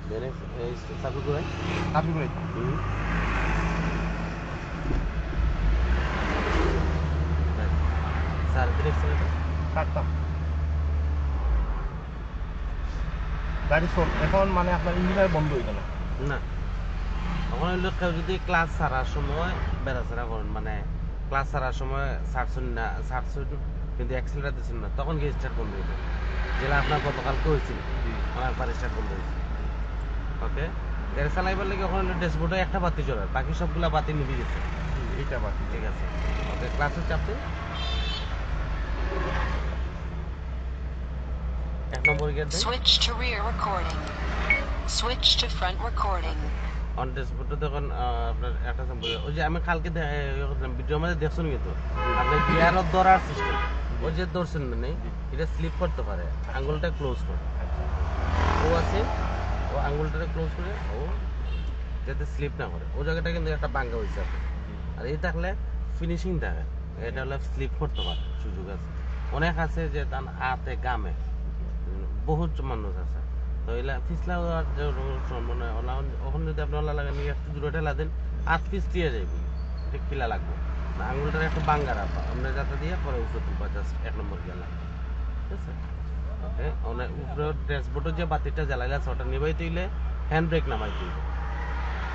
দেন সাবি করে স্যার দিন এক্সেলেটার কাটতাম গাড়ি এখন মানে আপনার ইঞ্জিনিয়ার বন্ধ হইল না না তখন হইলো কেউ যদি ক্লাস ছাড়ার সময় বেড়াচেরা করেন মানে ক্লাস ছাড়ার সময় ছাড়ছুন না ছাড়ছুন কিন্তু অ্যাক্সিলেটার দিচ্ছেন না তখন কি স্টার্ট বন্ধ হইতো যেটা আপনার গতকালকে হয়েছিল অনেকবার স্টার্ট বন্ধ হয়েছে ওকে গাড়ি চালাইবার লাগে ওখানে ড্যাশবোর্ডে একটা বাতি জ্বলে বাকি সবগুলা বাতি নিভে গেছে এইটা বাকি ঠিক আছে ওকে ক্লাসের চাপতে 1 number gear then Switch to rear recording. Switch to front recording. On ড্যাশবোর্ডে তখন আপনার একটা সম্পর্ক ওই যে আমি কালকে ভিডিওর মধ্যে দেখছেন কিন্তু আপনি গিয়ারও ধরার সিস্টেম ওই যে ধরছেন না নেই এটা স্লিপ করতে পারে আঙ্গুলটা ক্লোজ করে ও আছে ও আঙ্গুলটা ক্লোজ করে ও যাতে স্লিপ না করে ও জায়গাটা কিন্তু একটা বাঙ্গা হয়েছে আর এই থাকলে ফিনিশিং থাকে এটা হলে স্লিপ করতে পারে সুযোগ আছে অনেক আছে যে তার হাতে গামে বহুত মানুষ আছে তো এলা ফিসলা মানে ওখানে যদি আপনি ওলা লাগান একটু দূরে ঠেলা দেন 8 পিস দিয়ে যাইবে ঠিক কিলা লাগবে আঙুলটার একটু বাঙ্গা রাখা আমরা যাতে দিয়ে পরে উপরে তুলবা জাস্ট 1 নম্বর গেলা ঠিক আছে ওকে অনেক উপরে ড্যাশবোর্ডে যে বাতিটা জ্বালাইলা ওটা নিবাই তুইলে হ্যান্ড ব্রেক নামাই তুইলে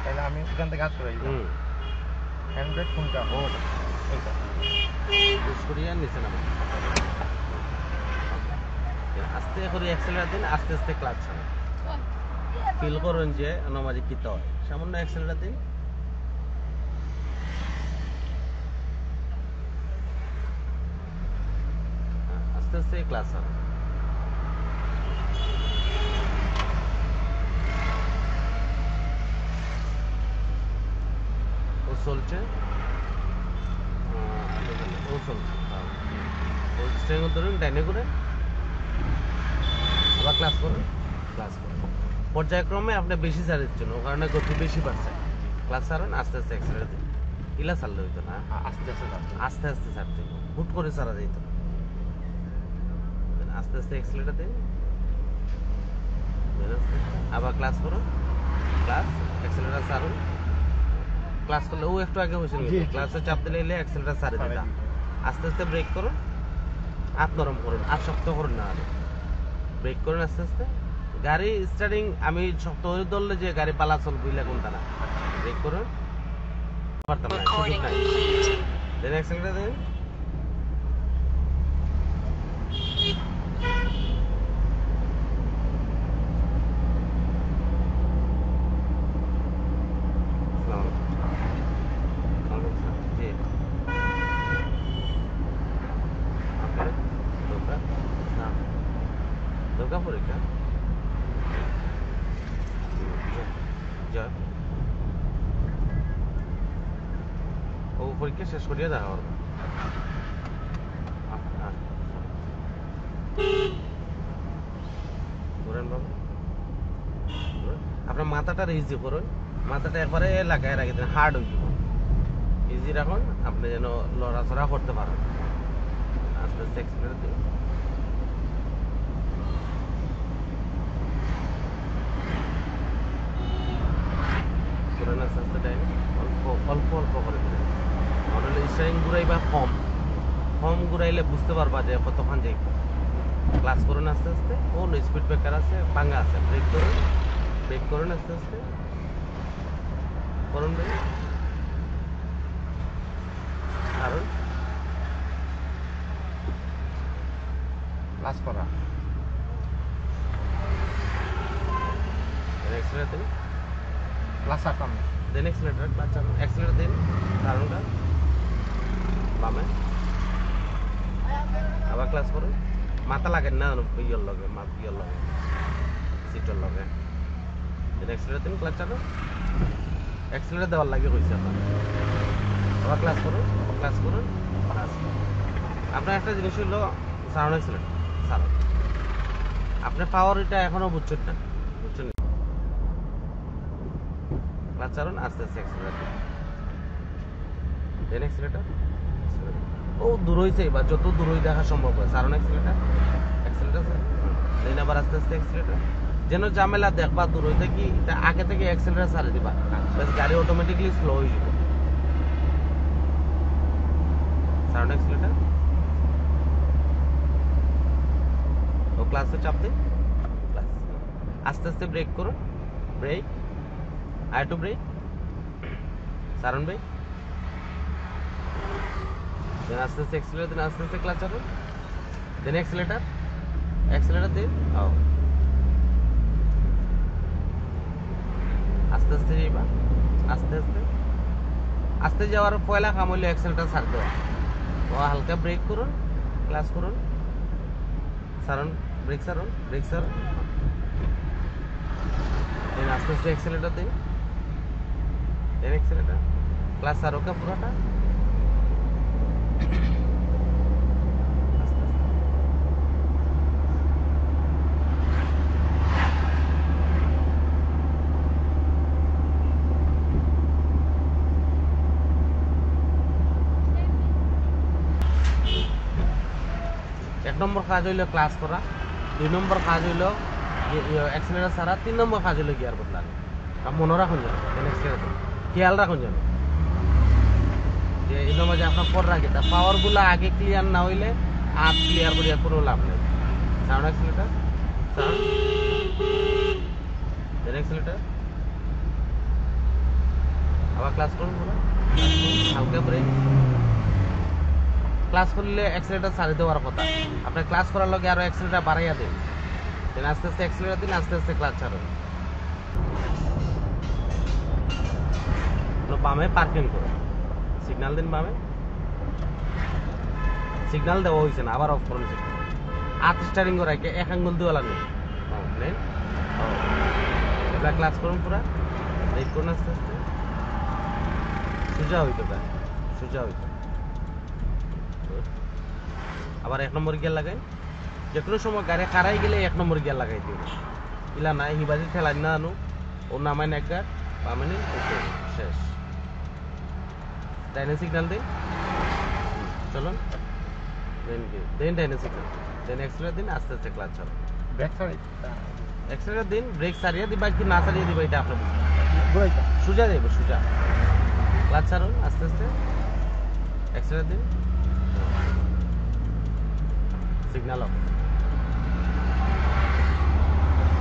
তাহলে আমি এখান থেকে কাজ করে হ্যান্ড ব্রেক কোনটা ওটা এইটা পুশ করিয়া নিচে নামাই আস্তে করে অ্যাক্সেলারেটর দিন আস্তে আস্তে ক্লাচ ছাড়েন ফিল করুন যে নমাজি কিতে হয় সামান্য অ্যাক্সেলারেটর দিন আস্তে আস্তে ক্লাচ ছাড়েন ও চলছে ও চলছে ও স্ট্রেং ধরুন ডাইনে করে আবার ক্লাস করুন পর্যায়ক্রমে আপনি বেশি ছাড় দিচ্ছেন ও কারণে গতি বেশি বাড়ছে ক্লাস ছাড়ুন আস্তে আস্তে অ্যাক্সেলারেটর দিন ইলা ছাড়লে হইতো না আস্তে আস্তে ছাড়তে হুট করে ছাড়া যেত আস্তে আস্তে অ্যাক্সেলারেটর দিন আবার ক্লাস করুন ক্লাস অ্যাক্সেলারেটর ছাড়ুন ক্লাস করলে ও একটু আগে হয়েছিল ক্লাসে চাপ দিলে এলে অ্যাক্সেলারেটর ছাড়ে দিতাম আস্তে আস্তে ব্রেক করুন হাত নরম করুন আর শক্ত করুন না আরে ব্রেক করুন আস্তে আস্তে গাড়ি স্টার্টিং আমি শক্ত হয়ে ধরলে যে গাড়ি পালা চলবে এলা কোনটা না ব্রেক করুন পারতাম না সুযোগ নাই দেন অ্যাক্সেলারেটর দেন পরীক্ষা ও পরীক্ষা শেষ করিয়া দেখা হবে আপনার মাথাটা ইজি করুন মাথাটা একবারে লাগাই রাখি দেন হার্ড হয়ে যাব ইজি রাখুন আপনি যেন লড়াচড়া করতে পারেন আস্তে আস্তে এক্সপ্লেন দিন আস্তে আস্তে অল্প অল্প করে দিলেন মডেল স্টারিং ঘুরাইবা কম ঘুরাইলে বুঝতে পারবা যে কতক্ষণ যাই ক্লাস করুন আস্তে আস্তে ও স্পিড ব্রেকার আছে ভাঙা আছে ব্রেক করুন আস্তে আস্তে করুন ব্রেক আর ক্লাস করা এক্সেলারেটর দিন ক্লাস আসাম দেন এক্সেলারেটর ক্লাচ চালান এক্সেলারেটর দিন কারণটা বামে আবার ক্লাস করুন মাথা লাগেন না ইয়ের লগে সিটের লগে দেন এক্সেলারেটর দিন ক্লাচ চালান এক্সেলারেটর দেওয়ার লাগে হয়েছে আপনার আবার ক্লাস করুন আপনার একটা জিনিস হলো সাউন্ড এক্সেলারেটর সাউন্ড আপনার পাওয়ার এটা এখনো বুঝছেন না ক্লাচ চালান আস্তে আস্তে এক্সেলারেটর দেন এক্সেলারেটর ও দূর হইছে এবার যত দূর হই দেখা সম্ভব হয় সাউন্ড এক্সেলারেটর দেন আবার আস্তে আস্তে এক্সেলারেটর যেন ঝামেলা দেখবা দূর হইতে কি এটা আগে থেকে অ্যাক্সেলারেটর ছাড়ে দিবা বাস গাড়ি অটোমেটিকলি স্লো হয়ে যাবে সাউন্ড অ্যাক্সেলারেটর ও ক্লাসে চাপ দিন ক্লাস আস্তে আস্তে ব্রেক করো ব্রেক আর টু ব্রেক সাউন্ড ব্রেক দেন আস্তে আস্তে অ্যাক্সেলারেটর দেন আস্তে আস্তে ক্লাচ চালান দেন অ্যাক্সেলারেটর দিন আস্তে আস্তে যাইবা আস্তে আস্তে আস্তে যাওয়ার পয়লা কাম হইলো অ্যাক্সেলারেটর ছাড় দেওয়া ও হালকা ব্রেক করুন ক্লাস করুন সারুন ব্রেক সারুন দেন আস্তে আস্তে অ্যাক্সেলারেটর দিন দেন অ্যাক্সেলারেটর ক্লাস সারো কা পুরাটা এক নম্বর কাজ হইলো ক্লাস করা 2 নম্বর কাজ হইলো অ্যাক্সেলারেটর ছাড়া 3 নম্বর কাজ হইলো গিয়ার বদলানো মনে রাখুন যেন অ্যাক্সেলারেটর খেয়াল রাখুন যেন যে এই মাঝে আপনার পর রাখে তা পাওয়ার গুলা আগে ক্লিয়ার না হইলে আর ক্লিয়ার করিয়া কোনো লাভ নেই সাউন্ড অ্যাক্সেলারেটর সাউন্ড দেন অ্যাক্সেলারেটর আবার ক্লাস করুন পুরো হালকা ব্রেক ক্লাস করলে অ্যাক্সেলারেটর ছাড়ে দেওয়ার কথা আপনি ক্লাস করার লগে আরো অ্যাক্সেলারেটর বাড়াইয়া দেন দেন আস্তে আস্তে অ্যাক্সেলারেটর দিন আস্তে আস্তে ক্লাচ ছাড়ুন বামে পার্কিং করুন সিগন্যাল দিন বামে সিগন্যাল দেওয়া হয়েছে না আবার অফ করুন সিগন্যাল হাত স্টারিং করে এক আঙ্গুল দেওয়া লাগবে নেন এবার ক্লাস করুন পুরা ব্রেক করুন আস্তে আস্তে সোজা হইতো সোজা হইতো আবার 1 নম্বর গিয়ার লাগাই যে কোনো সময় গাড়ি খারাই গেলে 1 নম্বর গিয়ার লাগাই দিবে ইলা নাই হিবাজি ঠেলাই না আনো ও নামাই না একবার পামেনি ওকে শেষ ডাইনে সিগন্যাল দিন চলুন দেন ডাইনে সিগন্যাল দেন অ্যাক্সেলারেটর দিন আস্তে আস্তে ক্লাচ চালান ব্রেক ছাড়াই অ্যাক্সেলারেটর দিন ব্রেক সারিয়ে দিবা কি না সারিয়ে দিবা এটা আপনি বুঝবেন সোজা যাবে সোজা ক্লাচ ছাড়ুন আস্তে আস্তে অ্যাক্সেলারেটর দিন সিগন্যাল অফ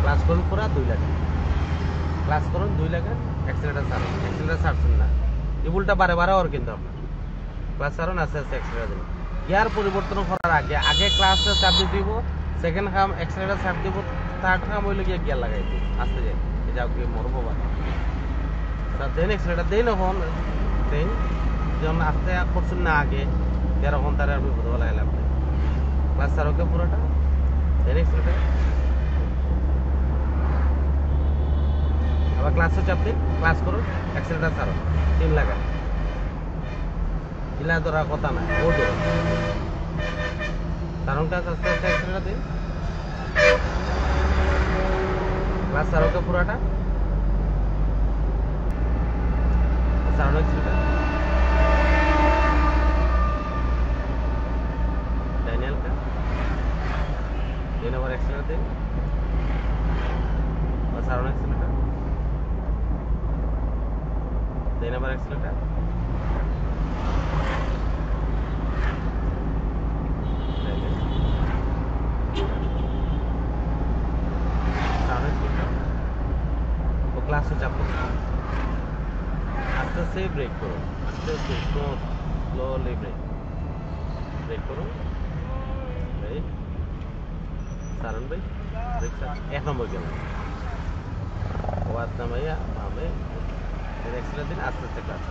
ক্লাস করুন পুরা 2 লাগান ক্লাস করুন 2 লাগান অ্যাক্সেলারেটর ছাড়ছেন না এই ভুলটা বারে বারে ওর কিন্তু আপনার ক্লাস ছাড়ুন আস্তে আস্তে অ্যাক্সেলারেটর দিন গিয়ার পরিবর্তন করার আগে ক্লাসে চাপ দিয়ে দিব সেকেন্ড কাম অ্যাক্সেলারেটর ছাড় দিব থার্ড কাম হইলো গিয়ার লাগাই দিব আস্তে যাই এই যাও কি মরবো বা স্যার দেন অ্যাক্সেলারেটর দেন এখন দেন যখন আস্তে করছেন না আগে এরকম তার আর বিপদ বলা গেলাম ক্লাস ছাড়ো কে পুরোটা দেন অ্যাক্সেলারেটর আবার ক্লাসে চাপ দিন ক্লাস করুন অ্যাক্সেলারেটর ছাড়ো 3 লাগা ইলা ধরা কথা না ও ধরো কারণ কাজ আস্তে আস্তে অ্যাক্সেলারেটর দিন ক্লাস ছাড়ো কে পুরোটা ছাড়ো অ্যাক্সেলারেটর ডাইনাল কা দেন আবার অ্যাক্সেলারেটর দিন আর ছাড়ো অ্যাক্সেলারেটর দেন আবার অ্যাক্সেলারেটর ক্লাসে চাপ আস্তে আস্তে ব্রেক করুন আস্তে আস্তে স্লোলি ব্রেক করুন ব্রেক সারণ ব্রেক 1 নম্বর গেল ওয়াদ নামাইয়া বামে অ্যাক্সেলারেটর দিন আস্তে আস্তে ক্লাস